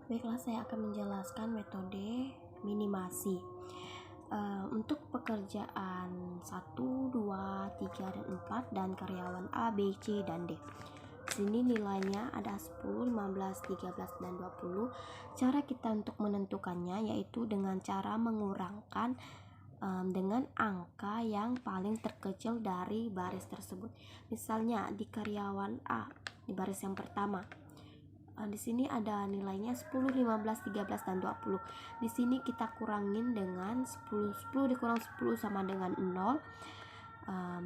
Baiklah, saya akan menjelaskan metode minimasi. Untuk pekerjaan 1, 2, 3, dan 4 dan karyawan A, B, C, dan D. Di sini nilainya ada 10, 15, 13, dan 20. Cara kita untuk menentukannya yaitu dengan cara mengurangkan dengan angka yang paling terkecil dari baris tersebut. Misalnya di karyawan A, di baris yang pertama, di sini ada nilainya 10, 15, 13, dan 20. Di sini kita kurangin dengan 10. 10 dikurang 10 sama dengan 0.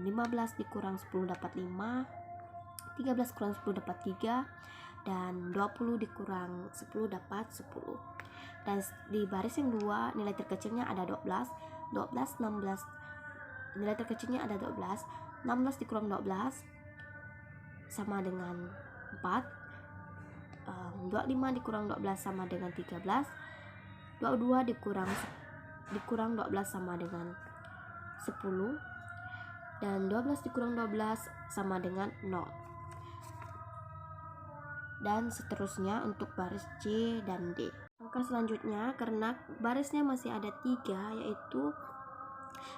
15 dikurang 10 dapat 5. 13 kurang 10 dapat 3. Dan 20 dikurang 10 dapat 10. Dan di baris yang 2 nilai terkecilnya ada 12. 12, 16. Nilai terkecilnya ada 12. 16 dikurang 12 sama dengan 4. 25 dikurang 12 sama dengan 13. 22 dikurang 12 sama dengan 10. Dan 12 dikurang 12 sama dengan 0. Dan seterusnya untuk baris C dan D. Langkah selanjutnya, karena barisnya masih ada 3, yaitu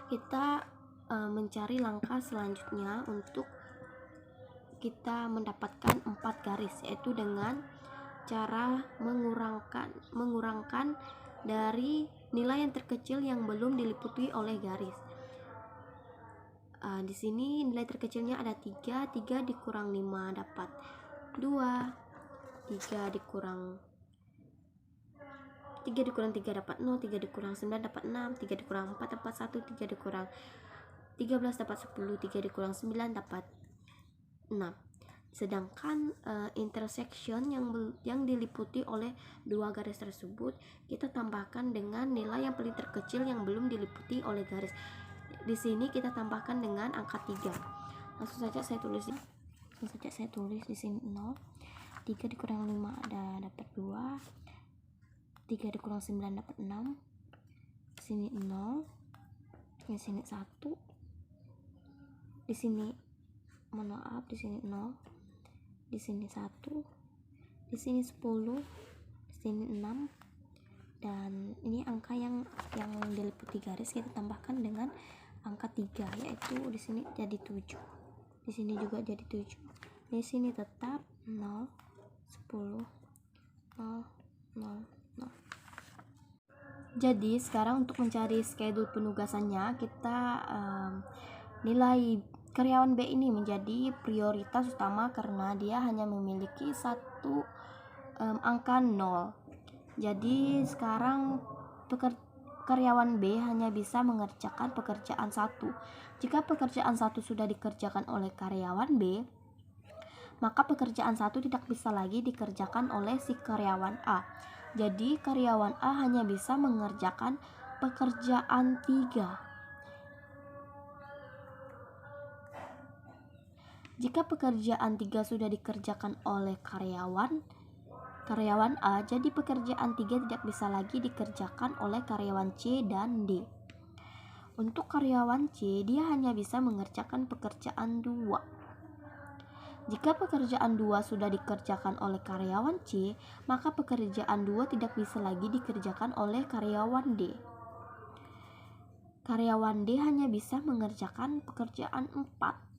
kita mencari langkah selanjutnya untuk kita mendapatkan 4 garis, yaitu dengan cara mengurangkan dari nilai yang terkecil yang belum diliputi oleh garis. Di sini nilai terkecilnya ada 3. 3 dikurang 5 dapat 2. 3 dikurang 3 dapat 0. 3 dikurang 9 dapat 6. 3 dikurang 4 dapat 1. 3 dikurang 13 dapat 10. 3 dikurang 9 dapat 6. Sedangkan intersection yang diliputi oleh dua garis tersebut kita tambahkan dengan nilai yang paling terkecil yang belum diliputi oleh garis. Di sini kita tambahkan dengan angka 3. Langsung saja saya tulis di sini 0. 3 dikurang 5 dapat 2. 3 dikurang 9 dapat 6. Di sini 0. Di sini 1. Di sini di sini 0. Di sini 1, di sini 10, di sini 6, dan ini angka yang diliputi garis kita tambahkan dengan angka 3, yaitu di sini jadi 7. Di sini juga jadi 7. Di sini tetap 0, 10, 0, 0, 0. Jadi sekarang untuk mencari schedule penugasannya, kita nilai karyawan B ini menjadi prioritas utama karena dia hanya memiliki satu angka 0. Jadi sekarang karyawan B hanya bisa mengerjakan pekerjaan 1. Jika pekerjaan 1 sudah dikerjakan oleh karyawan B, maka pekerjaan 1 tidak bisa lagi dikerjakan oleh si karyawan A. Jadi karyawan A hanya bisa mengerjakan pekerjaan 3. Jika pekerjaan 3 sudah dikerjakan oleh karyawan A, jadi pekerjaan 3 tidak bisa lagi dikerjakan oleh karyawan C dan D. Untuk karyawan C, dia hanya bisa mengerjakan pekerjaan 2. Jika pekerjaan 2 sudah dikerjakan oleh karyawan C, maka pekerjaan 2 tidak bisa lagi dikerjakan oleh karyawan D. Karyawan D hanya bisa mengerjakan pekerjaan 4.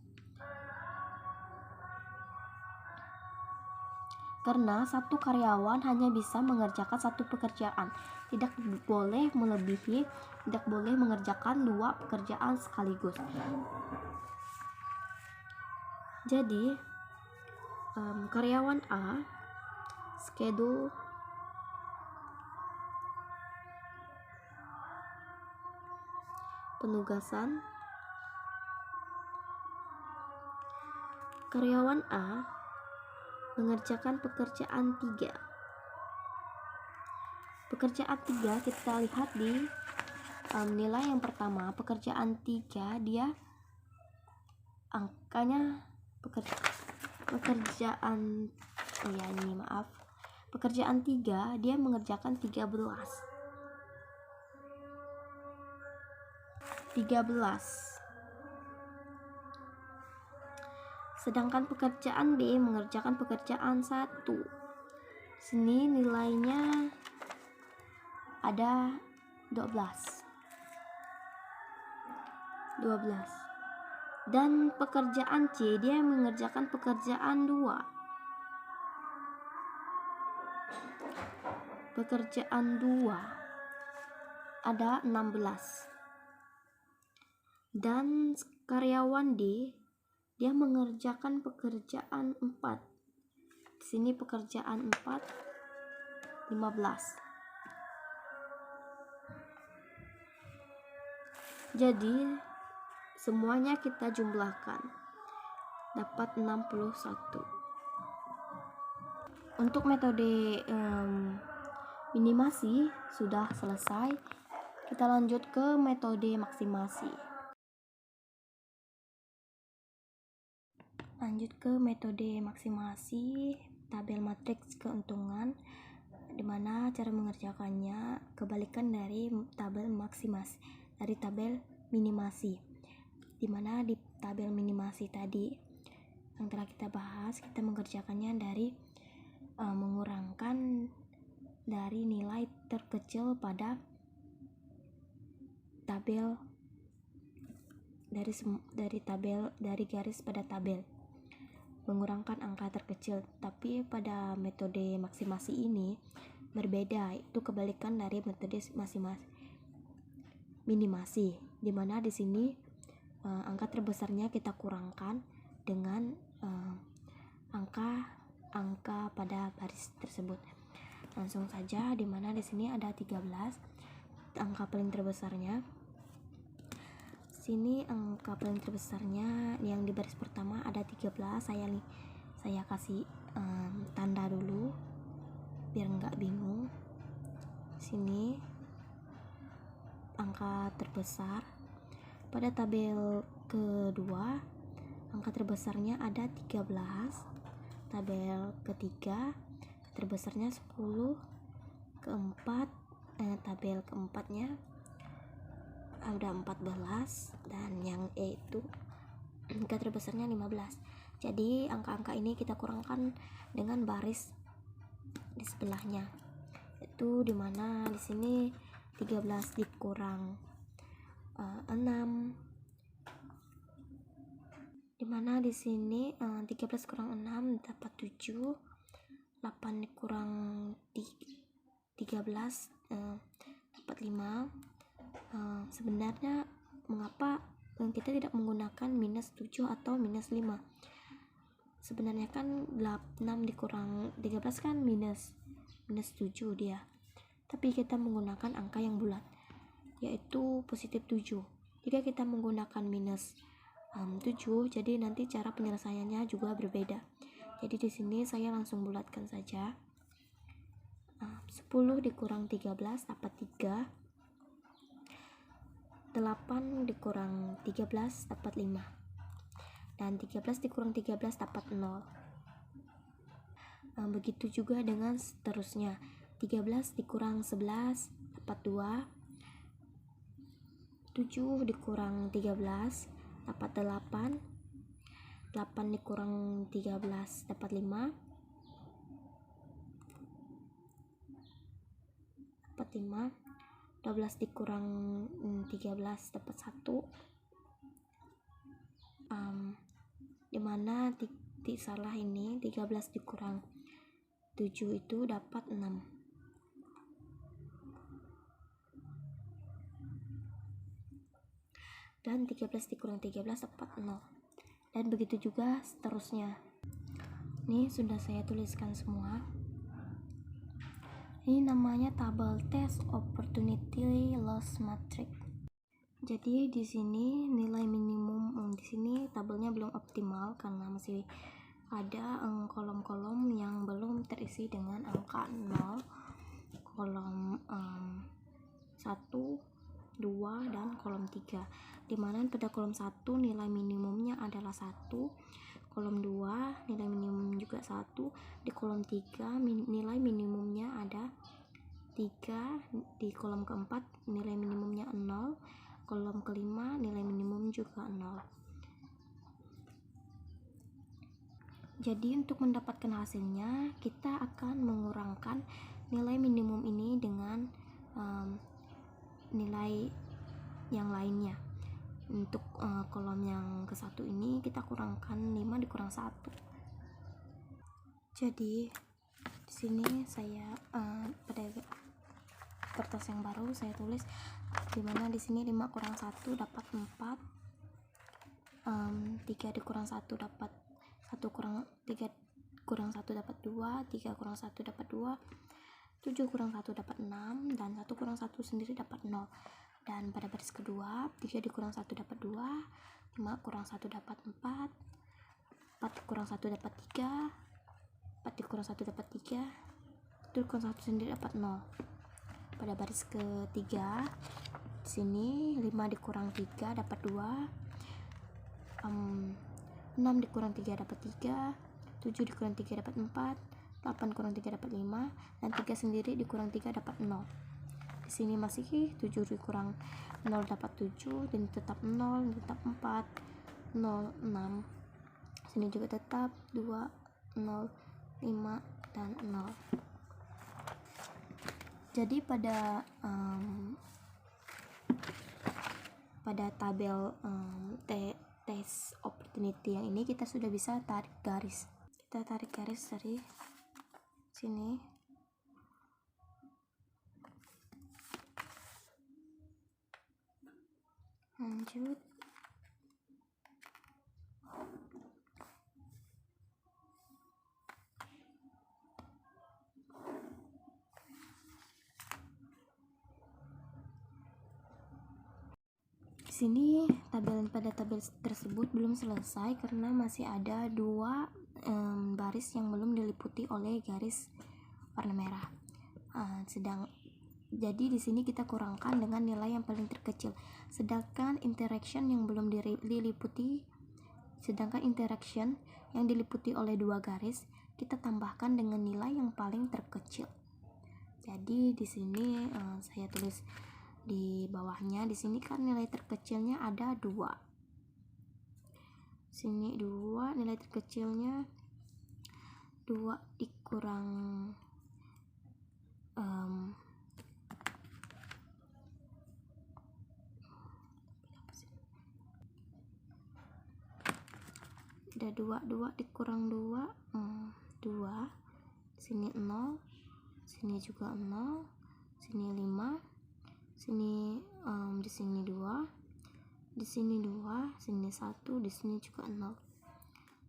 Karena satu karyawan hanya bisa mengerjakan satu pekerjaan, tidak boleh melebihi, tidak boleh mengerjakan 2 pekerjaan sekaligus. Jadi karyawan A schedule penugasan karyawan A mengerjakan pekerjaan 3. Pekerjaan 3 kita lihat di nilai yang pertama. Pekerjaan 3 dia angkanya pekerjaan 3 dia mengerjakan 13. Sedangkan pekerjaan B mengerjakan pekerjaan 1. Sini nilainya ada 12. Dan pekerjaan C, dia mengerjakan pekerjaan 2. Pekerjaan 2 ada 16. Dan karyawan D, dia mengerjakan pekerjaan 4. Di sini pekerjaan 4 15. Jadi semuanya kita jumlahkan dapat 61. Untuk metode minimasi sudah selesai. Kita lanjut ke metode maksimasi. Tabel matriks keuntungan, dimana cara mengerjakannya kebalikan dari tabel maksimasi, dari tabel minimasi. Dimana di tabel minimasi tadi yang telah kita bahas, kita mengerjakannya dari mengurangkan dari nilai terkecil pada tabel, dari garis pada tabel, mengurangkan angka terkecil. Tapi pada metode maksimasi ini berbeda, itu kebalikan dari metode minimasi, dimana di sini angka terbesarnya kita kurangkan dengan angka pada baris tersebut. Langsung saja, dimana di sini ada 13 angka paling terbesarnya. Sini angka paling terbesarnya yang di baris pertama ada 13. Saya kasih tanda dulu biar nggak bingung. Sini angka terbesar. Pada tabel kedua angka terbesarnya ada 13. Tabel ketiga terbesarnya 10. Tabel keempatnya ada 14, dan yang E itu angka terbesarnya 15. Jadi angka-angka ini kita kurangkan dengan baris di sebelahnya. Itu dimana di sini 13 dikurang 6, dimana di sini 13 kurang 6 dapat 7, 8 dikurang 13 dapat 5. Sebenarnya mengapa kita tidak menggunakan minus 7 atau minus 5? Sebenarnya kan 6 dikurang 13 kan minus 7 dia, tapi kita menggunakan angka yang bulat, yaitu positif 7. Jika kita menggunakan minus 7, jadi nanti cara penyelesaiannya juga berbeda. Jadi di sini saya langsung bulatkan saja. 10 dikurang 13 dapat 3. 8 dikurang 13 dapat 5. Dan 13 dikurang 13 dapat 0. Begitu juga dengan seterusnya. 13 dikurang 11 dapat 2. 7 dikurang 13 dapat 8. 8 dikurang 13 dapat 5. 12 dikurang 13 dapat 1. Dimana titik salah ini 13 dikurang 7 itu dapat 6. Dan 13 dikurang 13 dapat 0. Dan begitu juga seterusnya. Ini sudah saya tuliskan semua. Ini namanya tabel test opportunity loss matrix. Jadi di sini nilai minimum, di sini tabelnya belum optimal karena masih ada kolom-kolom yang belum terisi dengan angka 0, kolom 1, 2, dan kolom 3. Dimana pada kolom 1 nilai minimumnya adalah 1, kolom 2 nilai minimum juga 1, di kolom 3 nilai minimumnya ada 3, di kolom keempat nilai minimumnya 0, kolom kelima nilai minimum juga 0. Jadi untuk mendapatkan hasilnya kita akan mengurangkan nilai minimum ini dengan nilai yang lainnya. Untuk kolom yang ke satu ini kita kurangkan 5 dikurang 1. Jadi di sini saya pada kertas yang baru saya tulis dimana di sini 5 kurang 1 dapat 4, 3 dikurang 1 dapat 1 kurang 3 kurang 1 dapat 2, 3 kurang 1 dapat 2, 7 kurang 1 dapat 6, dan 1 kurang 1 sendiri dapat 0. Dan pada baris kedua 3 dikurang 1 dapat 2, 5 kurang 1 dapat 4, 4 kurang 1 dapat 3, 4 dikurang 1 dapat 3, 1 kurang 1 sendiri dapat 0. Pada baris ketiga di sini 5 dikurang 3 dapat 2, 6 dikurang 3 dapat 3, 7 dikurang 3 dapat 4, 8 kurang 3 dapat 5, dan 3 sendiri dikurang 3 dapat 0. Di sini masih 7 dikurang 0 dapat 7, dan tetap 0, tetap 4, 0, 6. Sini juga tetap 2, 0, 5, dan 0. Jadi pada tabel test opportunity yang ini kita sudah bisa tarik garis. Kita tarik garis dari sini. Lanjut. Di sini pada tabel tersebut belum selesai karena masih ada 2 baris yang belum diliputi oleh garis warna merah. Jadi di sini kita kurangkan dengan nilai yang paling terkecil. Sedangkan interaction yang diliputi oleh 2 garis kita tambahkan dengan nilai yang paling terkecil. Jadi di sini saya tulis di bawahnya, di sini kan nilai terkecilnya ada 2. Sini 2, nilai terkecilnya 2 dikurang ada 2 dikurang 2, 2. Sini 0, sini juga 0, sini 5, sini di sini 2, di sini 2, sini 1, di sini juga 0.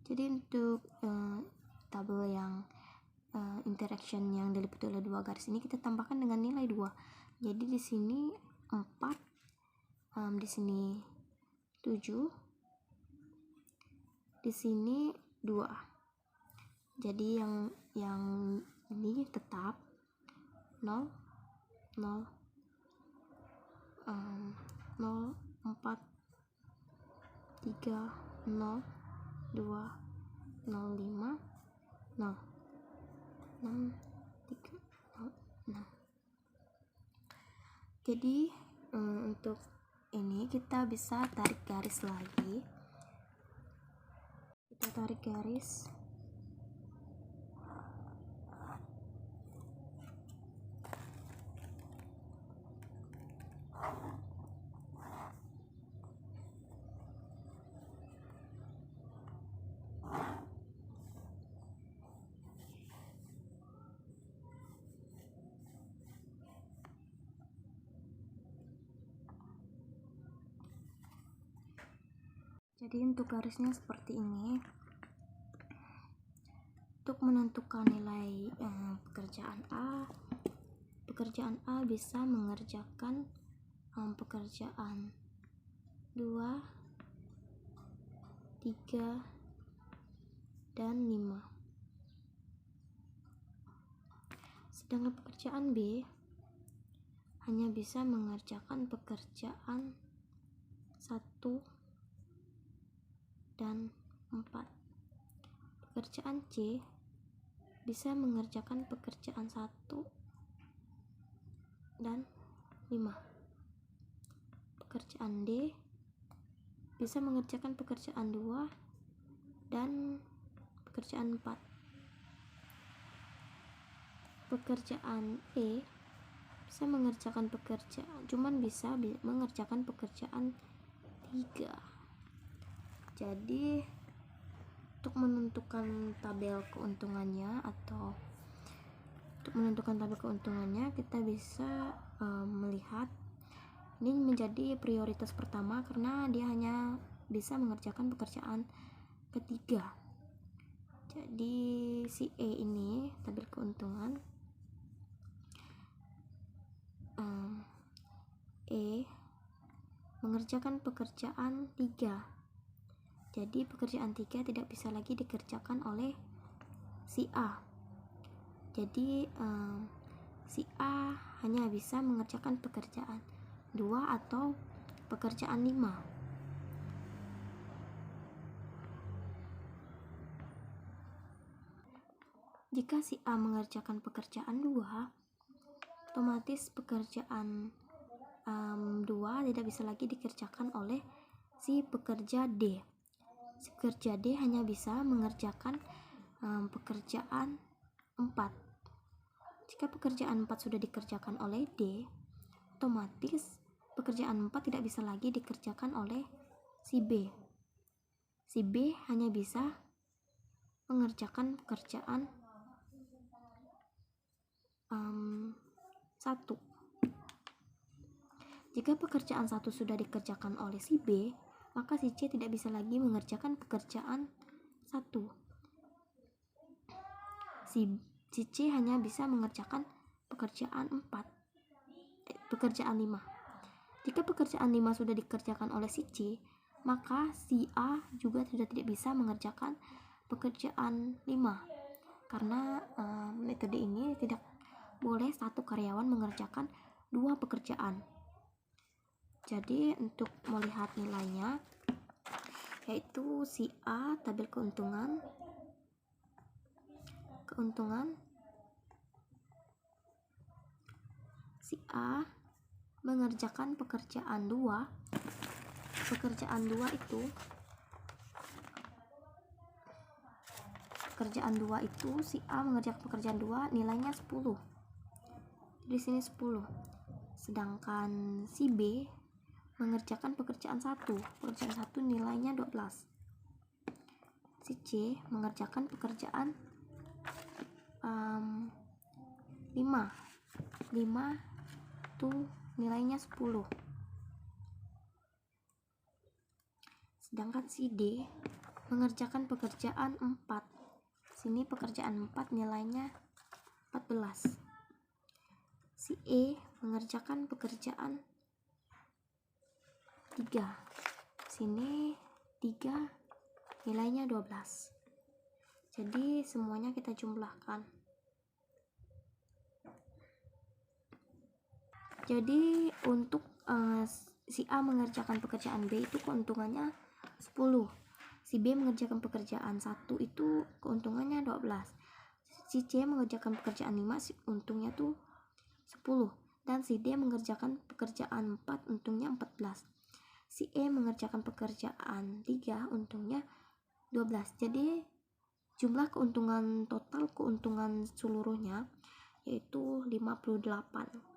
Jadi untuk tabel yang interaction yang diliputi oleh 2 garis ini kita tambahkan dengan nilai 2. Jadi di sini 4, di sini 7, di sini 2. Jadi yang ini tetap 0, 0, 0, 4, 3, 0, 2, 0, 5, 0, 6, 3, 0, 6. Jadi untuk ini kita bisa tarik garis lagi. Kita tarik garis. Jadi untuk garisnya seperti ini. Untuk menentukan nilai pekerjaan A bisa mengerjakan pekerjaan 2, 3, dan 5. Sedangkan pekerjaan B hanya bisa mengerjakan pekerjaan 1 dan 4. Pekerjaan C bisa mengerjakan pekerjaan 1 dan 5. Pekerjaan D bisa mengerjakan pekerjaan 2 dan pekerjaan 4. Pekerjaan E bisa mengerjakan pekerjaan 3. Jadi untuk menentukan tabel keuntungannya kita bisa melihat ini menjadi prioritas pertama karena dia hanya bisa mengerjakan pekerjaan ketiga. Jadi si E ini tabel keuntungan E mengerjakan pekerjaan 3. Jadi pekerjaan 3 tidak bisa lagi dikerjakan oleh si A. Jadi si A hanya bisa mengerjakan pekerjaan 2 atau pekerjaan 5. Jika si A mengerjakan pekerjaan 2, otomatis pekerjaan 2 tidak bisa lagi dikerjakan oleh si pekerja D. Si pekerja D hanya bisa mengerjakan pekerjaan 4. Jika pekerjaan 4 sudah dikerjakan oleh D, otomatis pekerjaan 4 tidak bisa lagi dikerjakan oleh si B. Si B hanya bisa mengerjakan pekerjaan 1. Jika pekerjaan 1 sudah dikerjakan oleh si B, maka si C tidak bisa lagi mengerjakan pekerjaan 1. Si C hanya bisa mengerjakan pekerjaan 5. Jika pekerjaan 5 sudah dikerjakan oleh si C, maka si A juga sudah tidak bisa mengerjakan pekerjaan 5. Karena metode ini tidak boleh satu karyawan mengerjakan 2 pekerjaan. Jadi untuk melihat nilainya, yaitu si A tabel keuntungan si A mengerjakan pekerjaan 2 itu si A mengerjakan pekerjaan 2 nilainya 10. Di sini 10. Sedangkan si B mengerjakan pekerjaan 1 nilainya 12. Si C mengerjakan pekerjaan 5 itu nilainya 10. Sedangkan si D mengerjakan pekerjaan 4. Sini pekerjaan 4 nilainya 14. Si E mengerjakan pekerjaan 3. Sini 3 nilainya 12. Jadi semuanya kita jumlahkan. Jadi untuk si A mengerjakan pekerjaan B itu keuntungannya 10. Si B mengerjakan pekerjaan 1 itu keuntungannya 12. Si C mengerjakan pekerjaan 5 untungnya tuh 10. Dan si D mengerjakan pekerjaan 4 untungnya 14. Si E mengerjakan pekerjaan 3 untungnya 12. Jadi jumlah keuntungan seluruhnya yaitu 58.